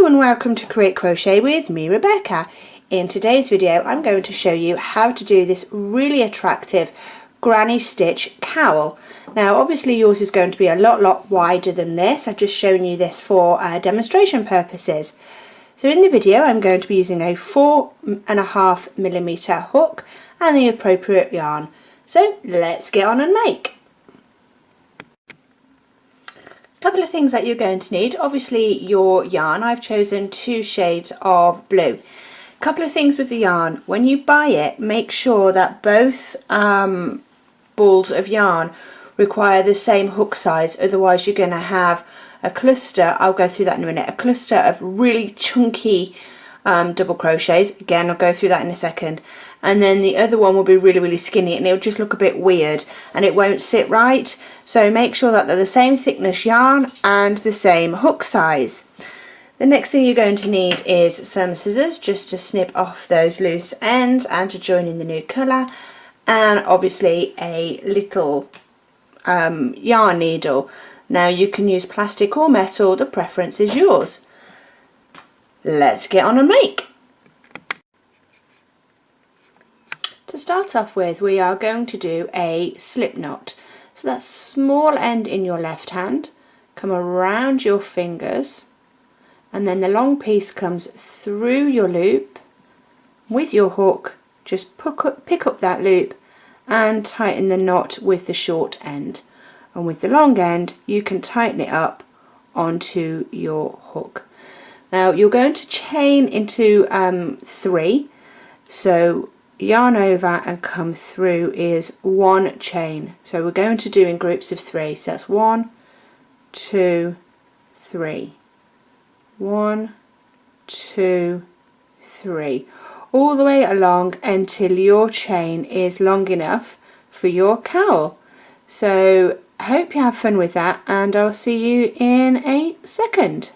and welcome to Create Crochet with me, Rebecca. In today's video I'm going to show you how to do this really attractive granny stitch cowl. Now obviously yours is going to be a lot wider than this. I've just shown you this for demonstration purposes. So in the video I'm going to be using a 4.5mm hook and the appropriate yarn. So let's get on and make. Couple of things that you're going to need. Obviously your yarn. I've chosen 2 shades of blue. Couple of things with the yarn. When you buy it, make sure that both balls of yarn require the same hook size, otherwise you're going to have a cluster, I'll go through that in a minute, a cluster of really chunky double crochets. Again, I'll go through that in a second. And then the other one will be really skinny and it'll just look a bit weird and it won't sit right. So make sure that they're the same thickness yarn and the same hook size. The next thing you're going to need is some scissors just to snip off those loose ends and to join in the new colour, and obviously a little yarn needle. Now you can use plastic or metal, the preference is yours. Let's get on and make. To start off with, we are going to do a slip knot. So that small end in your left hand, come around your fingers, and then the long piece comes through your loop. With your hook, just pick up that loop and tighten the knot with the short end. And with the long end, you can tighten it up onto your hook. Now you're going to chain into 3. So yarn over and come through is 1 chain. So we're going to do in groups of 3. So that's 1, 2, 3. 1, 2, 3. All the way along until your chain is long enough for your cowl. So I hope you have fun with that, and I'll see you in a second.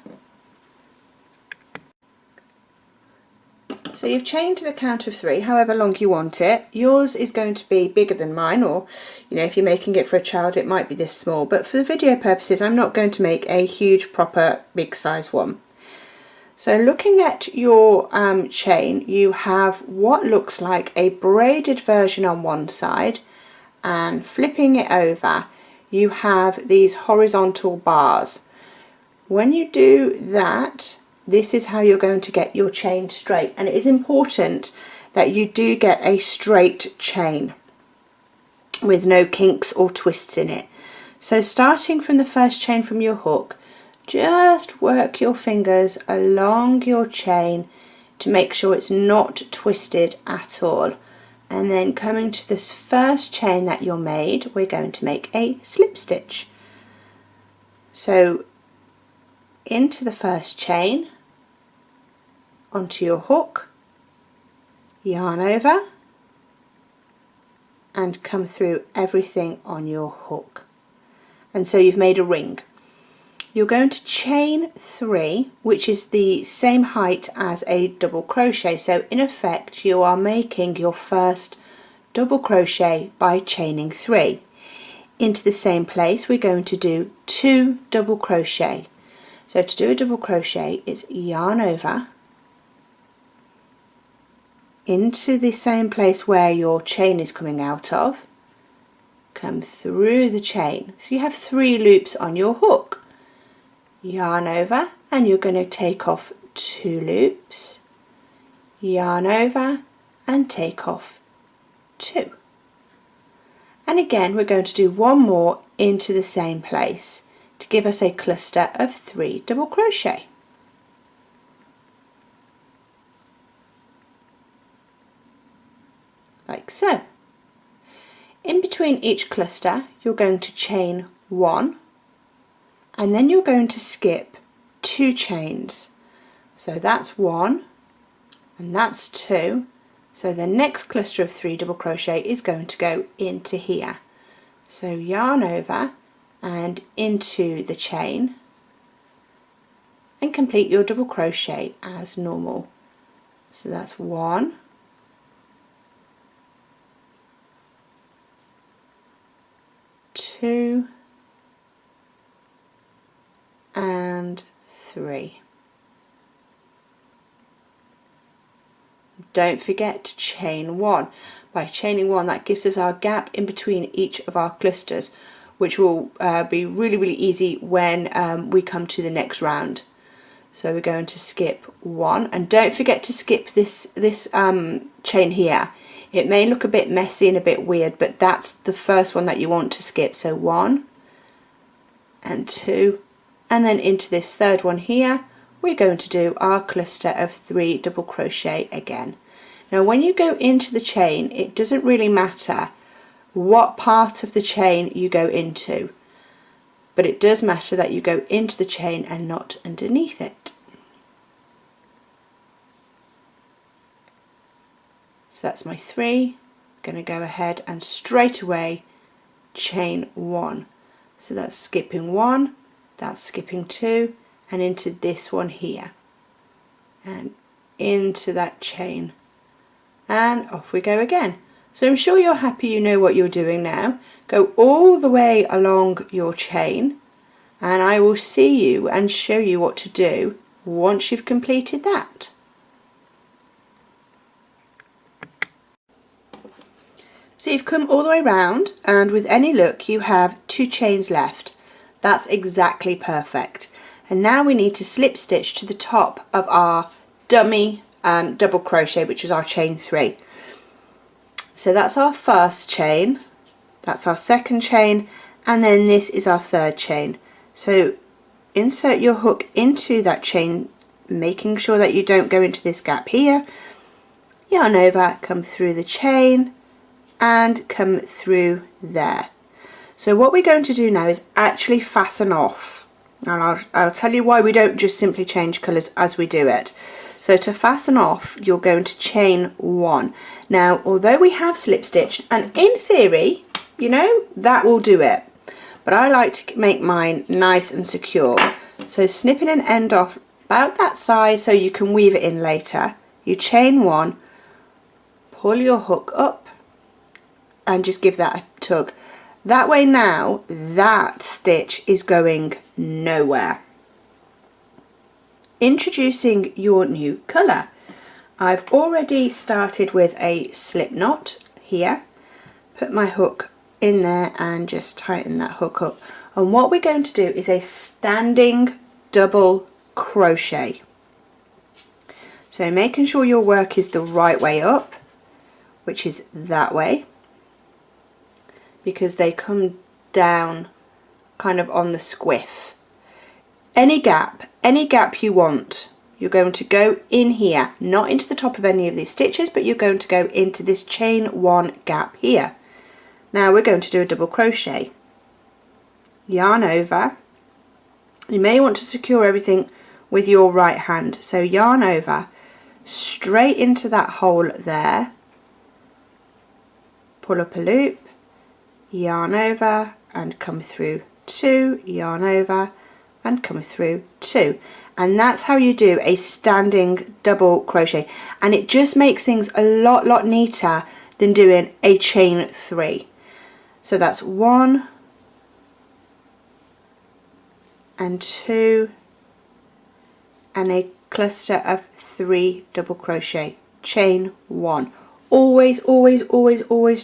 So you've chained to the count of 3, however long you want it. Yours is going to be bigger than mine, or if you're making it for a child it might be this small, but for the video purposes I'm not going to make a huge proper big size one. So looking at your chain, you have what looks like a braided version on one side, and flipping it over you have these horizontal bars. When you do that, this is how you're going to get your chain straight, and it is important that you do get a straight chain with no kinks or twists in it. So starting from the first chain from your hook, just work your fingers along your chain to make sure it's not twisted at all, and then coming to this first chain that you're made, we're going to make a slip stitch. So into the first chain, onto your hook, yarn over and come through everything on your hook, and so you've made a ring. You're going to chain 3, which is the same height as a double crochet, so in effect you are making your first double crochet by chaining 3. Into the same place we're going to do 2 double crochet. So to do a double crochet, it's yarn over into the same place where your chain is coming out of, come through the chain. So you have 3 loops on your hook. Yarn over, and you're going to take off 2 loops, yarn over and take off 2. And again we're going to do 1 more into the same place to give us a cluster of 3 double crochet. Like so. In between each cluster you're going to chain 1, and then you're going to skip 2 chains. So that's 1 and that's 2. So the next cluster of 3 double crochet is going to go into here. So yarn over and into the chain and complete your double crochet as normal. So that's 1, 2 and 3. don't forget to chain 1. By chaining 1, that gives us our gap in between each of our clusters, which will be really easy when we come to the next round. So we're going to skip 1, and don't forget to skip this chain here. It may look a bit messy and a bit weird, but that's the first one that you want to skip. So 1 and 2, and then into this third one here, we're going to do our cluster of 3 double crochet again. Now when you go into the chain, it doesn't really matter what part of the chain you go into, but it does matter that you go into the chain and not underneath it. So that's my 3. I'm going to go ahead and straight away chain 1. So that's skipping 1, that's skipping 2, and into this one here, and into that chain, and off we go again. So I'm sure you're happy you know what you're doing now. Go all the way along your chain, and I will see you and show you what to do once you've completed that. So you've come all the way round, and with any luck you have 2 chains left. That's exactly perfect. And now we need to slip stitch to the top of our dummy double crochet, which is our chain 3. So that's our first chain, that's our second chain, and then this is our third chain. So insert your hook into that chain, making sure that you don't go into this gap here, yarn over, come through the chain and come through there. So what we're going to do now is actually fasten off, and I'll tell you why we don't just simply change colours as we do it. So to fasten off, you're going to chain 1. Now, although we have slip stitched, and in theory, you know, that will do it, but I like to make mine nice and secure. So snipping an end off about that size so you can weave it in later. You chain 1, pull your hook up, and just give that a tug. That way now, that stitch is going nowhere. Introducing your new colour. I've already started with a slip knot here. Put my hook in there and just tighten that hook up. And what we're going to do is a standing double crochet. So making sure your work is the right way up, which is that way, because they come down kind of on the squiff. Any gap you want, you're going to go in here, not into the top of any of these stitches, but you're going to go into this chain 1 gap here. Now we're going to do a double crochet. Yarn over. You may want to secure everything with your right hand, so yarn over, straight into that hole there, pull up a loop, yarn over and come through 2, yarn over and come through 2, and that's how you do a standing double crochet, and it just makes things a lot neater than doing a chain 3. So that's 1 and 2 and a cluster of 3 double crochet, chain 1. Always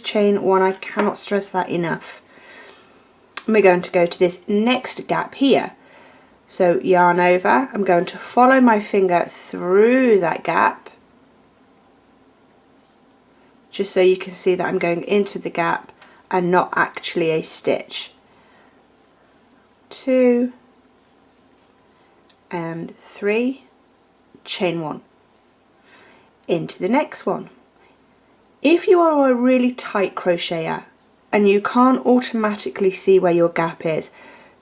chain 1. I cannot stress that enough. And we're going to go to this next gap here. So yarn over, I'm going to follow my finger through that gap, just so you can see that I'm going into the gap and not actually a stitch. 2 and 3, chain 1, into the next one. If you are a really tight crocheter and you can't automatically see where your gap is,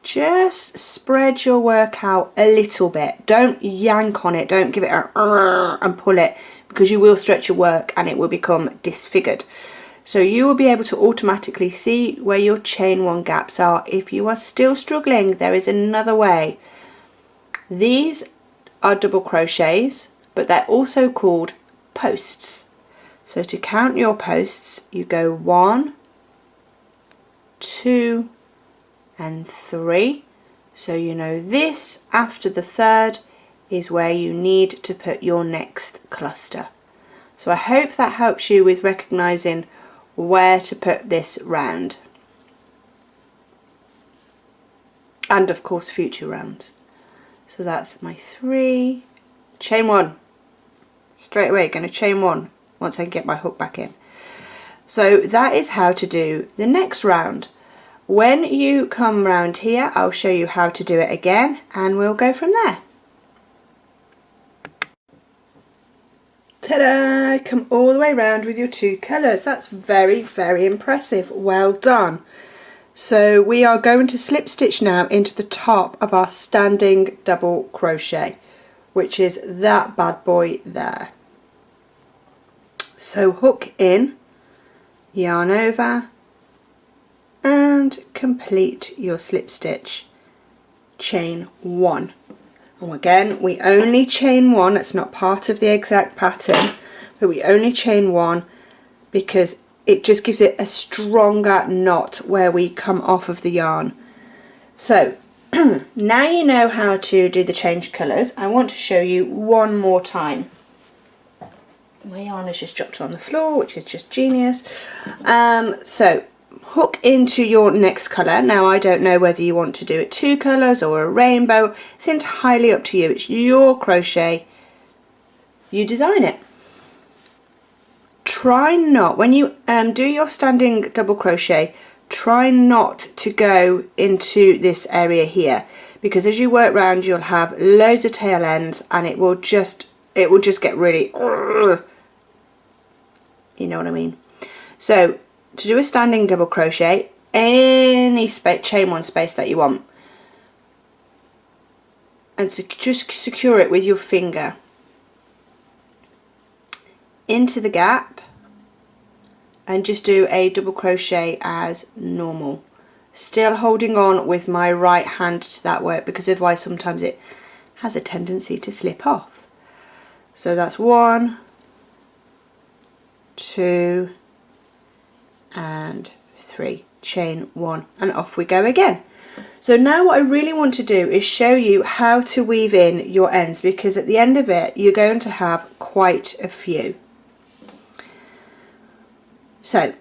just spread your work out a little bit. Don't yank on it, don't give it a and pull it, because you will stretch your work and it will become disfigured. So you will be able to automatically see where your chain 1 gaps are. If you are still struggling, there is another way. These are double crochets, but they're also called posts. So to count your posts, you go 1, 2 and 3. So you know this after the third is where you need to put your next cluster. So I hope that helps you with recognising where to put this round, and of course future rounds. So that's my 3, chain 1, straight away going to chain 1 once I get my hook back in. So that is how to do the next round. When you come round here, I'll show you how to do it again and we'll go from there. Ta-da! Come all the way round with your 2 colours. That's very, very impressive. Well done. So we are going to slip stitch now into the top of our standing double crochet, which is that bad boy there. So hook in, yarn over, and complete your slip stitch, chain 1. And again, we only chain 1, it's not part of the exact pattern, but we only chain 1 because it just gives it a stronger knot where we come off of the yarn. So now you know how to do the change colours. I want to show you one more time. My yarn has just dropped on the floor, which is just genius. So hook into your next colour. Now I don't know whether you want to do it 2 colours or a rainbow. It's entirely up to you. It's your crochet. You design it. Try not, when you do your standing double crochet, try not to go into this area here, because as you work round you'll have loads of tail ends and it will just get really, you know what I mean. So to do a standing double crochet, any chain 1 space that you want, and so just secure it with your finger into the gap and just do a double crochet as normal, still holding on with my right hand to that work, because otherwise sometimes it has a tendency to slip off. So that's 1, 2 and 3, chain 1, and off we go again. So now what I really want to do is show you how to weave in your ends, because at the end of it you're going to have quite a few. So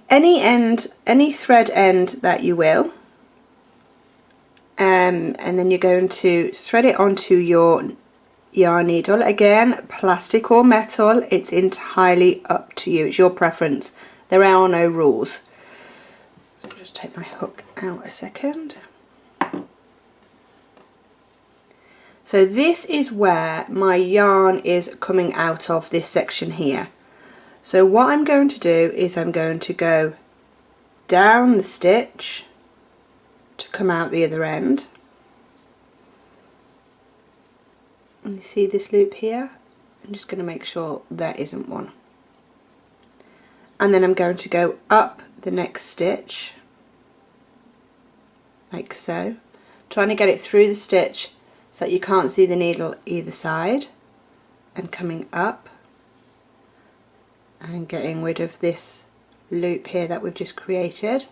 any thread end that you will, and then you're going to thread it onto your yarn needle. Again, plastic or metal, it's entirely up to you, it's your preference. There are no rules. I'll just take my hook out a second. So this is where my yarn is coming out of, this section here. So what I'm going to do is I'm going to go down the stitch to come out the other end. And you see this loop here? I'm just going to make sure there isn't one. And then I'm going to go up the next stitch, like so, trying to get it through the stitch so that you can't see the needle either side, and coming up and getting rid of this loop here that we've just created,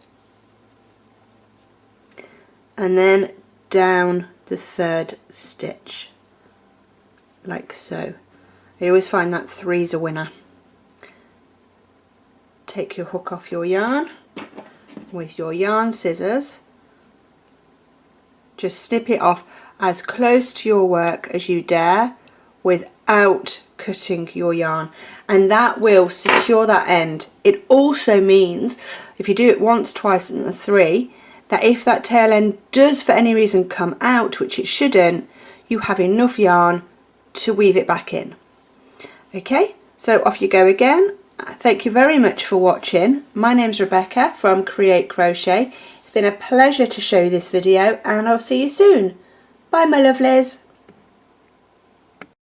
and then down the 3rd stitch, like so. I always find that 3's a winner. Take your hook off your yarn with your yarn scissors, just snip it off as close to your work as you dare without cutting your yarn, and that will secure that end. It also means if you do it once, twice and 3, that if that tail end does for any reason come out, which it shouldn't, you have enough yarn to weave it back in. Okay, so off you go again. Thank you very much for watching. My name's Rebecca from Create Crochet. It's been a pleasure to show you this video, and I'll see you soon. Bye my lovelies.